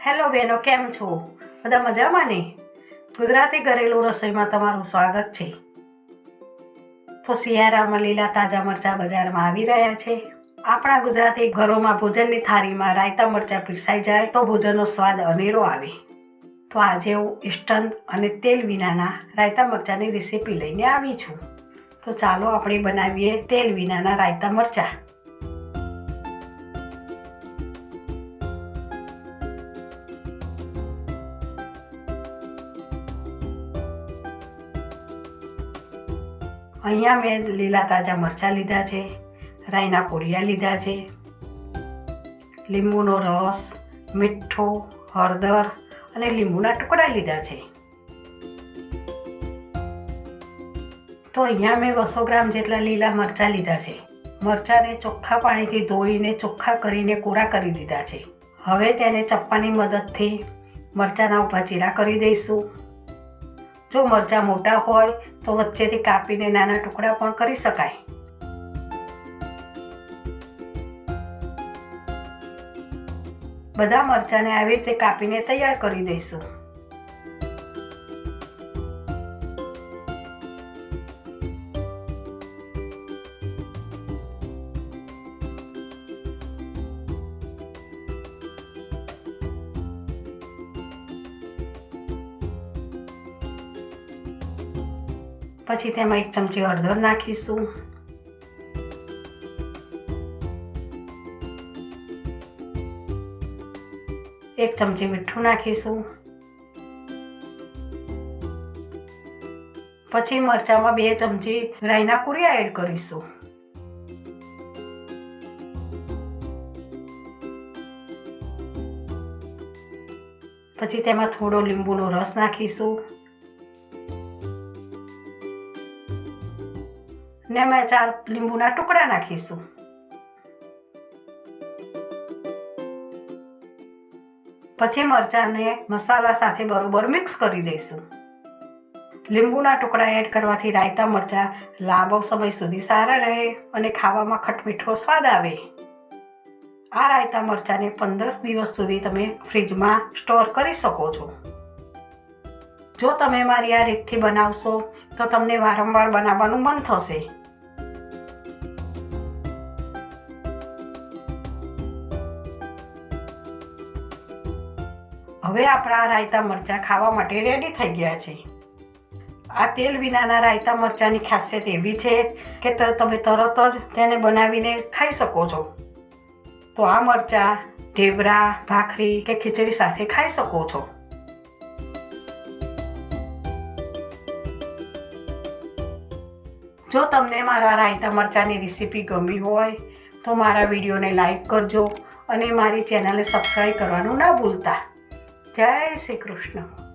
Hello બહેનો, કેમ છો? બધા મજામાં ને? ગુજરાતી ઘરેલું રસોઈમાં તમારું સ્વાગત છે. તો શિયાળામાં લીલા તાજા મરચાં બજારમાં આવી રહ્યા છે. આપણા ગુજરાતી ઘરોમાં ભોજનની થાળીમાં રાયતા મરચાં પીરસાઈ જાય તો ભોજનનો સ્વાદ અનેરો આવે. તો આજે હું ઇન્સ્ટન્ટ અને તેલ વિનાના રાયતા મરચાંની રેસીપી લઈને આવી છું. તો ચાલો આપણે બનાવીએ તેલ વિનાના રાયતા મરચાં. અહીંયા મેં લીલા તાજા મરચાં લીધા છે, રાઈના કોરિયા લીધા છે, લીંબુનો રસ, મીઠું, હળદર અને લીંબુના ટુકડા લીધા છે. તો અહીંયા મેં 200 ગ્રામ જેટલા લીલા મરચાં લીધા છે. મરચાંને ચોખ્ખા પાણીથી ધોઈને ચોખ્ખા કરીને કોરા કરી દીધા છે. હવે તેને ચપ્પાની મદદથી મરચાંના ઊભા ચીરા કરી દઈશું. જો મરચાં મોટા હોય તો વચ્ચેથી કાપીને નાના ટુકડા પણ કરી શકાય. બધા મરચાંને આવી રીતે કાપીને તૈયાર કરી દઈશું. પછી તેમાં 1 ચમચી હળદર નાખીશું, 1 ચમચી મીઠું નાખીશું. પછી મરચાંમાં 2 ચમચી રાઈના કોરિયા એડ કરીશું. પછી તેમાં થોડો લીંબુનો રસ નાખીશું ને મેં 4 લીંબુના ટુકડા નાખીશું. પછી મરચાંને મસાલા સાથે બરોબર મિક્સ કરી દઈશું. લીંબુના ટુકડા એડ કરવાથી રાયતા મરચાં લાંબો સમય સુધી સારા રહે અને ખાવામાં ખટમીઠો સ્વાદ આવે. આ રાયતા મરચાંને 15 દિવસ સુધી તમે ફ્રીજમાં સ્ટોર કરી શકો છો. જો તમે મારી આ રીતથી બનાવશો તો તમને વારંવાર બનાવવાનું મન થશે. હવે આપણા રાયતા મરચાં ખાવા માટે રેડી થઈ ગયા છે. આ તેલ વિનાના રાયતા મરચાંની ખાસિયત એવી છે કે તમે તરત જ તેને બનાવીને ખાઈ શકો છો. તો આ મરચાં ઢેબરા, ભાખરી કે ખીચડી સાથે ખાઈ શકો છો. જો તમને મારા રાયતા મરચાંની રેસીપી ગમી હોય તો મારા વિડીયોને લાઈક કરજો અને મારી ચેનલને સબસ્ક્રાઈબ કરવાનું ના ભૂલતા. જય શ્રી કૃષ્ણ.